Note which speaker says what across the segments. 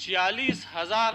Speaker 1: 46,000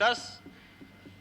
Speaker 1: 10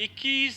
Speaker 1: 21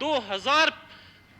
Speaker 1: 2000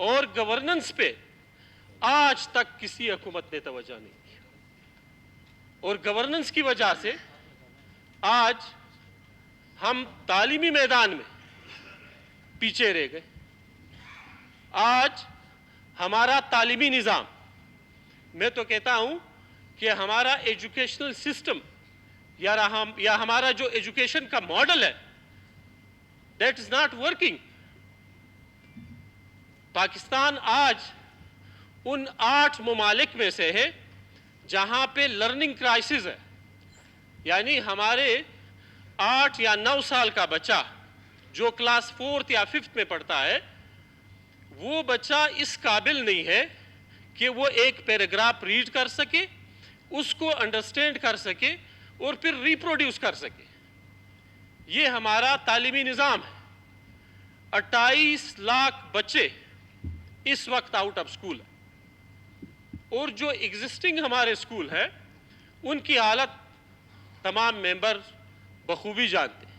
Speaker 1: اور گورننس پہ آج تک کسی حکومت نے توجہ نہیں کی، اور گورننس کی وجہ سے آج ہم تعلیمی میدان میں پیچھے رہ گئے۔ آج ہمارا تعلیمی نظام، میں تو کہتا ہوں کہ ہمارا ایجوکیشنل سسٹم یا ہمارا جو ایجوکیشن کا ماڈل ہے، that is not working. Pakistan آج ان 8 ممالک میں سے ہے جہاں پہ لرننگ کرائسس ہے، یعنی ہمارے 8 یا 9 سال کا بچہ جو کلاس 4 یا 5 میں پڑھتا ہے، وہ بچہ اس قابل نہیں ہے کہ وہ ایک پیراگراف ریڈ کر سکے، اس کو انڈرسٹینڈ کر سکے اور پھر ریپروڈیوس کر سکے۔ یہ ہمارا تعلیمی نظام ہے۔ 28 لاکھ بچے اس وقت آؤٹ آف سکول ہیں، اور جو ایگزسٹنگ ہمارے سکول ہیں ان کی حالت تمام ممبر بخوبی جانتے ہیں۔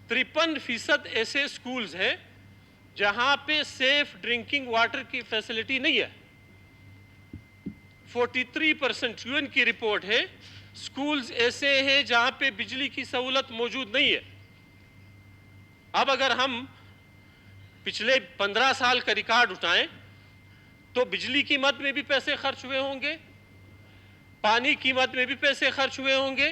Speaker 1: 53% ایسے سکولز ہیں جہاں پہ سیف ڈرنکنگ واٹر کی فیسلٹی نہیں ہے۔ 43% UN کی رپورٹ ہے سکولز ایسے ہیں جہاں پہ بجلی کی سہولت موجود نہیں ہے۔ اب اگر ہم پچھلے 15 سال کا ریکارڈ اٹھائیں تو بجلی کی مد میں بھی پیسے خرچ ہوئے ہوں گے، پانی کی مد میں بھی پیسے خرچ ہوئے ہوں گے،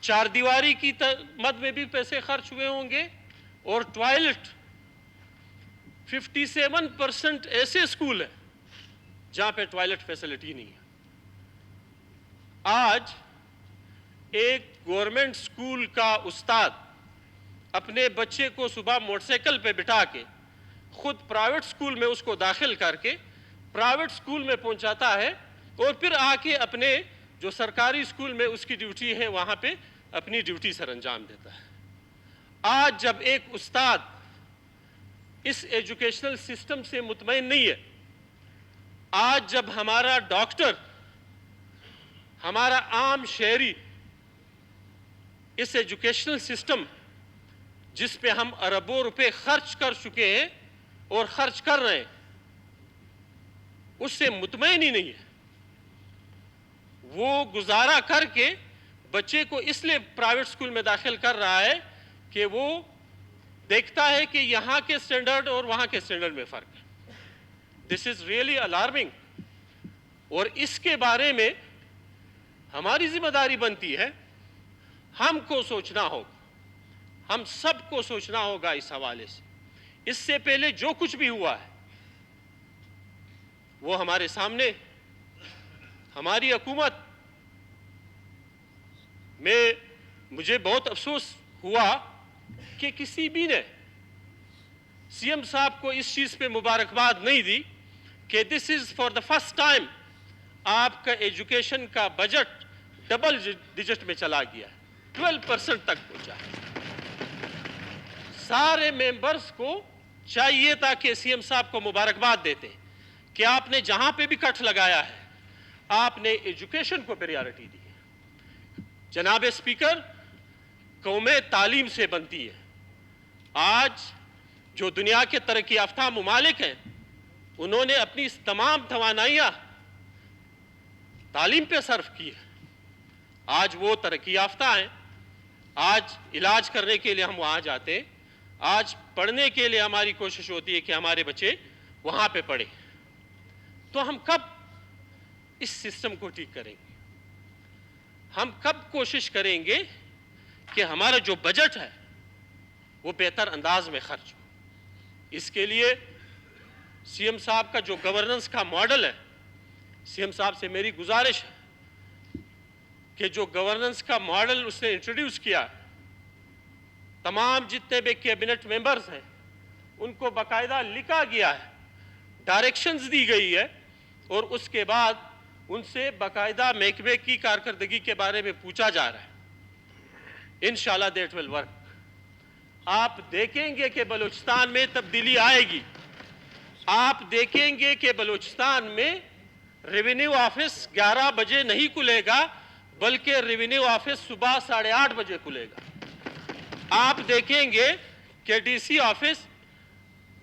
Speaker 1: چار دیواری کی مد میں بھی پیسے خرچ ہوئے ہوں گے، اور ٹوائلٹ 57% ایسے سکول ہیں جہاں پہ ٹوائلٹ فیسلٹی نہیں ہے۔ آج ایک گورنمنٹ سکول کا استاد اپنے بچے کو صبح موٹر سائیکل پہ بٹھا کے خود پرائیویٹ سکول میں اس کو داخل کر کے پرائیویٹ سکول میں پہنچاتا ہے، اور پھر آ کے اپنے جو سرکاری سکول میں اس کی ڈیوٹی ہے وہاں پہ اپنی ڈیوٹی سر انجام دیتا ہے۔ آج جب ایک استاد اس ایجوکیشنل سسٹم سے مطمئن نہیں ہے، آج جب ہمارا ڈاکٹر، ہمارا عام شہری اس ایجوکیشنل سسٹم جس پہ ہم اربوں روپے خرچ کر چکے ہیں اور خرچ کر رہے ہیں، اس سے مطمئن ہی نہیں ہے، وہ گزارا کر کے بچے کو اس لیے پرائیویٹ سکول میں داخل کر رہا ہے کہ وہ دیکھتا ہے کہ یہاں کے سٹینڈرڈ اور وہاں کے سٹینڈرڈ میں فرق ہے۔ دس از ریئلی الارمنگ، اور اس کے بارے میں ہماری ذمہ داری بنتی ہے، ہم کو سوچنا ہوگا، ہم سب کو سوچنا ہوگا اس حوالے سے۔ اس سے پہلے جو کچھ بھی ہوا ہے وہ ہمارے سامنے، ہماری حکومت میں مجھے بہت افسوس ہوا کہ کسی بھی نے سی ایم صاحب کو اس چیز پہ مبارکباد نہیں دی کہ this is for the first time آپ کا ایجوکیشن کا بجٹ ڈبل ڈیجٹ میں چلا گیا ہے، 12% تک پہنچا ہے۔ سارے ممبرز کو چاہیے تھا کہ سی ایم صاحب کو مبارکباد دیتے کہ آپ نے جہاں پہ بھی کٹ لگایا ہے آپ نے ایجوکیشن کو پریارٹی دی ہے۔ جناب اسپیکر، قومیں تعلیم سے بنتی ہے۔ آج جو دنیا کے ترقی یافتہ ممالک ہیں انہوں نے اپنی تمام توانائیاں تعلیم پہ صرف کی ہے۔ آج وہ ترقی یافتہ ہیں، آج علاج کرنے کے لیے ہم وہاں جاتے ہیں، آج پڑھنے کے لیے ہماری کوشش ہوتی ہے کہ ہمارے بچے وہاں پہ پڑھیں۔ تو ہم کب اس سسٹم کو ٹھیک کریں گے؟ ہم کب کوشش کریں گے کہ ہمارا جو بجٹ ہے وہ بہتر انداز میں خرچ ہو؟ اس کے لیے سی ایم صاحب کا جو گورننس کا ماڈل ہے، سی ایم صاحب سے میری گزارش ہے کہ جو گورننس کا ماڈل اس نے انٹروڈیوس کیا، تمام جتنے بھی کیبنٹ ممبرز ہیں ان کو باقاعدہ لکھا گیا ہے، ڈائریکشنز دی گئی ہے، اور اس کے بعد ان سے باقاعدہ محکمے کی کارکردگی کے بارے میں پوچھا جا رہا ہے۔ انشاءاللہ دیٹ ول ورک۔ آپ دیکھیں گے کہ بلوچستان میں تبدیلی آئے گی۔ آپ دیکھیں گے کہ بلوچستان میں ریونیو آفس 11 بجے نہیں کھلے گا بلکہ ریونیو آفس صبح 8:30 بجے کھلے گا۔ آپ دیکھیں گے کہ ڈی سی آفس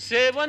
Speaker 1: 7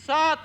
Speaker 1: 7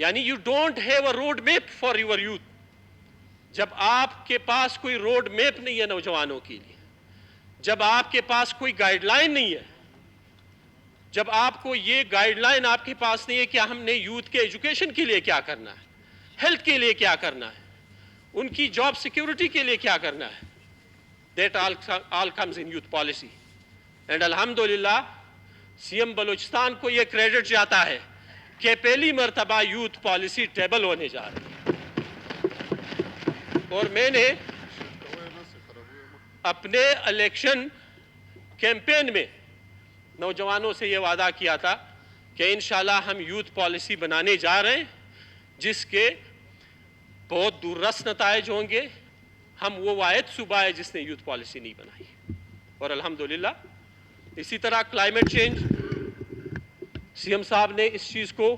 Speaker 1: یعنی you don't have a road map for your youth. جب آپ کے پاس کوئی روڈ میپ نہیں ہے نوجوانوں کے لیے, جب آپ کے پاس کوئی گائیڈ لائن نہیں ہے, جب آپ کو یہ گائیڈ لائن آپ کے پاس نہیں ہے کہ ہم نے یوتھ کے ایجوکیشن کے لیے کیا کرنا ہے, ہیلتھ کے لیے کیا کرنا ہے, ان کی جاب سیکیورٹی کے لیے کیا کرنا ہے, that all comes in youth policy. And الحمدللہ سی ایم بلوچستان کو یہ کریڈٹ جاتا ہے کہ پہلی مرتبہ یوتھ پالیسی ٹیبل ہونے جا رہی ہے. اور میں نے اپنے الیکشن کیمپین میں نوجوانوں سے یہ وعدہ کیا تھا کہ انشاءاللہ ہم یوتھ پالیسی بنانے جا رہے ہیں جس کے بہت دور رس نتائج ہوں گے. ہم وہ واحد صوبہ ہے جس نے یوتھ پالیسی نہیں بنائی, اور الحمدللہ اسی طرح کلائمیٹ چینج, سی ایم صاحب نے اس چیز کو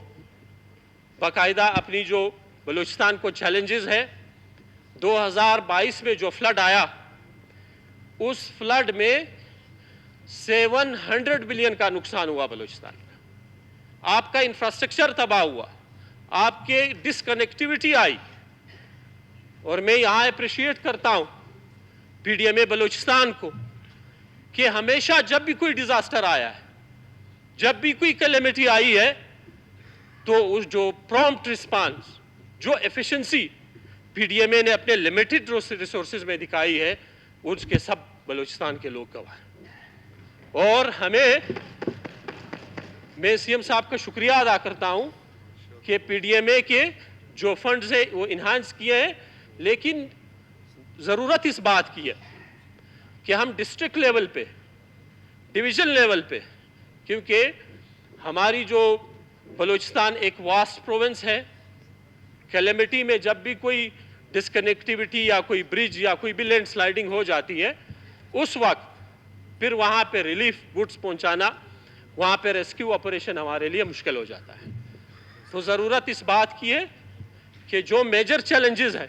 Speaker 1: باقاعدہ اپنی جو بلوچستان کو چیلنجز ہے, 2022 میں جو فلڈ آیا اس فلڈ میں 700 بلین کا نقصان ہوا بلوچستان میں. آپ کا انفراسٹرکچر تباہ ہوا, آپ کے ڈسکنیکٹیوٹی آئی, اور میں یہاں اپریشیٹ کرتا ہوں پی ڈی ایم اے بلوچستان کو کہ ہمیشہ جب بھی کوئی ڈیزاسٹر آیا ہے, جب بھی کوئی کلیمٹی آئی ہے, تو اس جو پرومپٹ رسپانس, جو ایفیشنسی پی ڈی ایم اے نے اپنے لمیٹڈ ریسورسز میں دکھائی ہے, اس کے سب بلوچستان کے لوگ گواہ ہیں. اور میں سی ایم صاحب کا شکریہ ادا کرتا ہوں کہ پی ڈی ایم اے کے جو فنڈز ہیں وہ انہانس کیے ہیں, لیکن ضرورت اس بات کی ہے کہ ہم ڈسٹرکٹ لیول پہ, ڈویژن لیول پہ, کیونکہ ہماری جو بلوچستان ایک واسٹ پروونس ہے, کیلیمٹی میں جب بھی کوئی ڈسکنیکٹیوٹی یا کوئی برج یا کوئی بھی لینڈ سلائیڈنگ ہو جاتی ہے, اس وقت پھر وہاں پہ ریلیف گڈز پہنچانا, وہاں پہ ریسکیو آپریشن ہمارے لیے مشکل ہو جاتا ہے. تو ضرورت اس بات کی ہے کہ جو میجر چیلنجز ہیں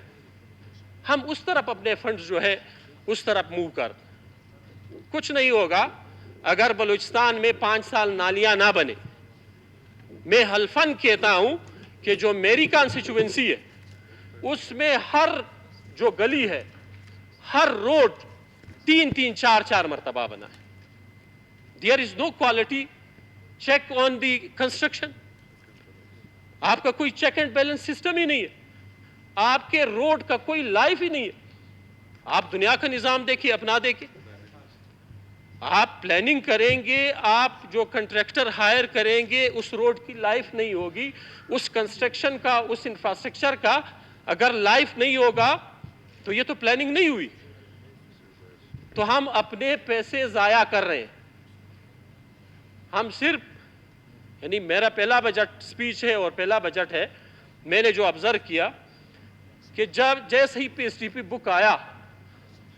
Speaker 1: ہم اس طرف اپنے فنڈز جو ہے اس طرف موو کر دیں. کچھ نہیں ہوگا اگر بلوچستان میں 5 سال نالیاں نہ بنے. میں حلفاً کہتا ہوں کہ جو میری کانسٹیچوئنسی ہے اس میں ہر جو گلی ہے, ہر روڈ 3 4 مرتبہ بنا ہے. There is no quality check on the construction. آپ کا کوئی چیک اینڈ بیلنس سسٹم ہی نہیں ہے, آپ کے روڈ کا کوئی لائف ہی نہیں ہے. آپ دنیا کا نظام دیکھیے, اپنا دیکھیے. آپ پلاننگ کریں گے, آپ جو کنٹریکٹر ہائر کریں گے, اس روڈ کی لائف نہیں ہوگی, اس کنسٹرکشن کا, اس انفراسٹرکچر کا اگر لائف نہیں ہوگا تو یہ تو پلاننگ نہیں ہوئی. تو ہم اپنے پیسے ضائع کر رہے ہیں. ہم صرف, یعنی میرا پہلا بجٹ سپیچ ہے اور پہلا بجٹ ہے, میں نے جو آبزرو کیا کہ جب جیسے ہی پی ایس ٹی پی بک آیا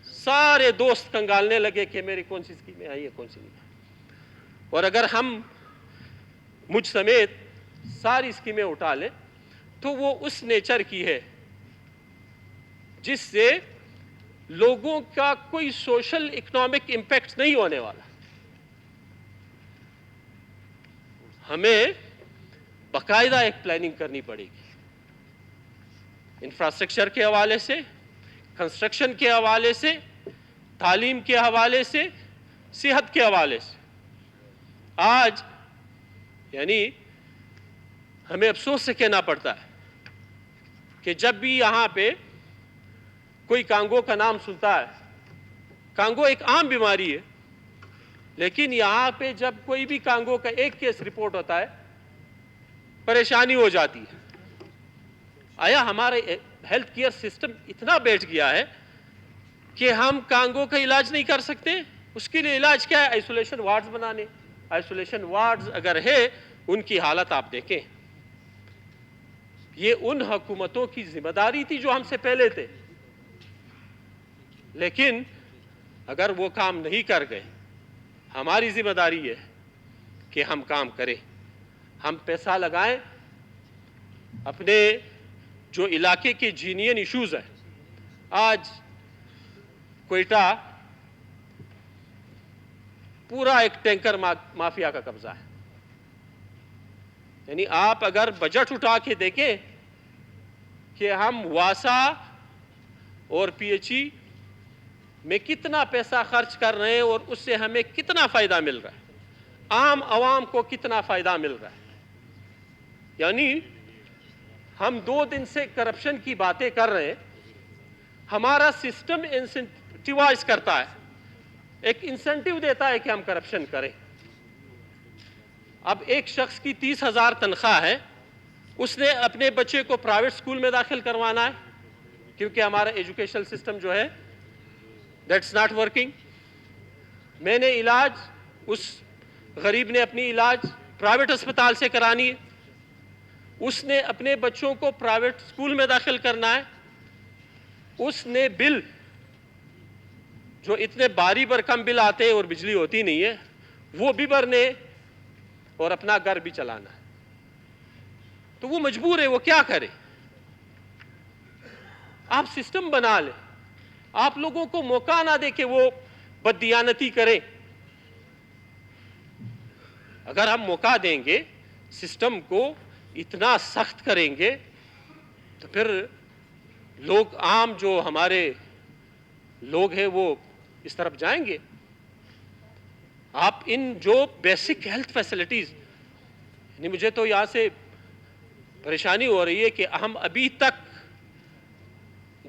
Speaker 1: سارے دوست کنگالنے لگے کہ میری کون سی اسکیمیں آئی ہے, کون سی نہیں. اور اگر ہم مجھ سمیت ساری اسکیمیں اٹھا لیں تو وہ اس نیچر کی ہے جس سے لوگوں کا کوئی سوشل اکنامک امپیکٹ نہیں ہونے والا. ہمیں باقاعدہ ایک پلاننگ کرنی پڑے گی, انفراسٹرکچر کے حوالے سے, کنسٹرکشن کے حوالے سے, تعلیم کے حوالے سے, صحت کے حوالے سے. آج یعنی ہمیں افسوس سے کہنا پڑتا ہے کہ جب بھی یہاں پہ کوئی کانگو کا نام سنتا ہے, کانگو ایک عام بیماری ہے, لیکن یہاں پہ جب کوئی بھی کانگو کا ایک کیس رپورٹ ہوتا ہے پریشانی ہو جاتی ہے. آیا ہمارے ہیلتھ کیئر سسٹم اتنا بیٹھ گیا ہے کہ ہم کانگو کا علاج نہیں کر سکتے؟ اس کے لیے علاج کیا ہے؟ آئسولیشن وارڈز بنانے. آئسولیشن وارڈز اگر ہے, ان کی حالت آپ دیکھیں. یہ ان حکومتوں کی ذمہ داری تھی جو ہم سے پہلے تھے, لیکن اگر وہ کام نہیں کر گئے, ہماری ذمہ داری ہے کہ ہم کام کریں, ہم پیسہ لگائیں. اپنے جو علاقے کے جینین ایشوز ہیں, آج کوئٹہ پورا ایک ٹینکر مافیا کا قبضہ ہے. یعنی آپ اگر بجٹ اٹھا کے دیکھیں کہ ہم واسا اور پی ایچ ای میں کتنا پیسہ خرچ کر رہے ہیں اور اس سے ہمیں کتنا فائدہ مل رہا ہے، عام عوام کو کتنا فائدہ مل رہا ہے. یعنی ہم 2 دن سے کرپشن کی باتیں کر رہے ہیں، ہمارا سسٹم انسینٹیوائز کرتا ہے، ایک انسینٹیو دیتا ہے کہ ہم کرپشن کریں. اب ایک شخص کی 30,000 تنخواہ ہے، اس نے اپنے بچے کو پرائیویٹ سکول میں داخل کروانا ہے کیونکہ ہمارا ایجوکیشنل سسٹم جو ہے دیٹس ناٹ ورکنگ. میں نے علاج، اس غریب نے اپنی علاج پرائیویٹ اسپتال سے کرانی ہے، اس نے اپنے بچوں کو پرائیویٹ سکول میں داخل کرنا ہے، اس نے بل جو اتنے باری برکم بل آتے ہیں اور بجلی ہوتی نہیں ہے وہ بھی بھرنے اور اپنا گھر بھی چلانا ہے. تو وہ مجبور ہے، وہ کیا کرے؟ آپ سسٹم بنا لیں، آپ لوگوں کو موقع نہ دے کہ وہ بددیانتی کریں. اگر ہم موقع دیں گے، سسٹم کو اتنا سخت کریں گے تو پھر لوگ عام جو ہمارے لوگ ہیں وہ اس طرف جائیں گے. آپ ان جو بیسک ہیلتھ فیسلٹیز، یعنی مجھے تو یہاں سے پریشانی ہو رہی ہے کہ ہم ابھی تک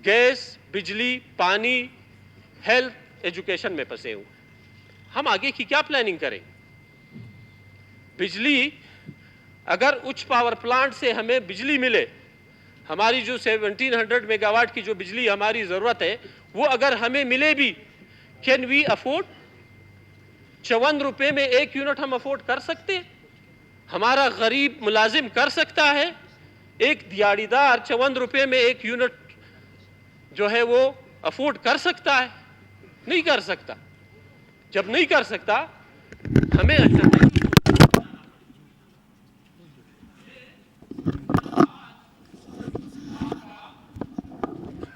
Speaker 1: گیس، بجلی، پانی، ہیلتھ، ایجوکیشن میں پھنسے ہوئے. ہم آگے کی کیا پلاننگ کریں؟ بجلی، اگر اچ پاور پلانٹ سے ہمیں بجلی ملے، ہماری جو 1700 میگا واٹ کی جو بجلی ہماری ضرورت ہے وہ اگر ہمیں ملے بھی، کین وی افورڈ؟ 54 روپے میں 1 یونٹ ہم افورڈ کر سکتے؟ ہمارا غریب ملازم کر سکتا ہے؟ ایک دیہڑی دار 54 روپے میں 1 یونٹ جو ہے وہ افورڈ کر سکتا ہے؟ نہیں کر سکتا. جب نہیں کر سکتا ہمیں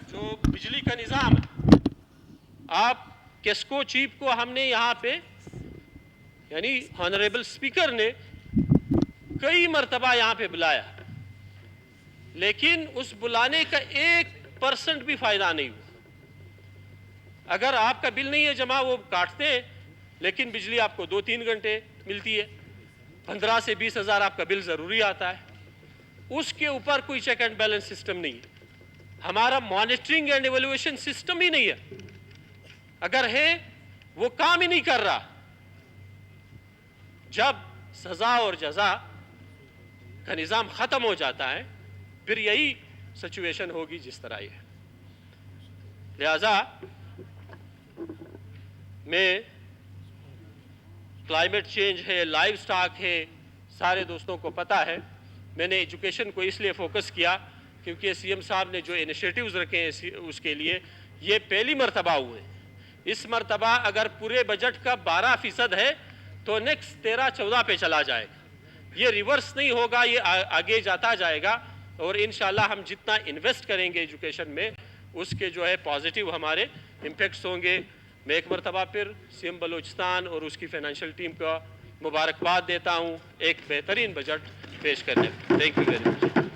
Speaker 1: جو بجلی کا نظام ہے، آپ کیسکو چیف کو ہم نے یہاں پہ، یعنی آنریبل اسپیکر نے کئی مرتبہ یہاں پہ بلایا، لیکن اس بلانے کا 1% بھی فائدہ نہیں ہوا. اگر آپ کا بل نہیں ہے جمع، وہ کاٹتے ہیں، لیکن بجلی آپ کو 2-3 گھنٹے ملتی ہے. 15 سے 20 ہزار آپ کا بل ضروری آتا ہے. اس کے اوپر کوئی چیک اینڈ بیلنس سسٹم نہیں ہے. ہمارا مانیٹرنگ اینڈ ایویلویشن سسٹم ہی نہیں ہے. اگر ہے وہ کام ہی نہیں کر رہا. جب سزا اور جزا کا نظام ختم ہو جاتا ہے پھر یہی سچویشن ہوگی جس طرح یہ ہے. لہذا میں کلائمیٹ چینج ہے، لائف سٹاک ہے، سارے دوستوں کو پتا ہے. میں نے ایجوکیشن کو اس لیے فوکس کیا کیونکہ سی ایم صاحب نے جو انیشیٹیوز رکھے ہیں اس کے لیے یہ پہلی مرتبہ ہوئے. اس مرتبہ اگر پورے بجٹ کا 12% ہے تو نیکسٹ 13-14 پہ چلا جائے گا. یہ ریورس نہیں ہوگا، یہ آگے جاتا جائے گا. اور انشاءاللہ ہم جتنا انویسٹ کریں گے ایجوکیشن میں اس کے جو ہے پازیٹیو ہمارے امپیکٹس ہوں گے. میں ایک مرتبہ پھر سی ایم بلوچستان اور اس کی فائنینشیل ٹیم کا مبارکباد دیتا ہوں ایک بہترین بجٹ پیش کرنے. Thank you very much.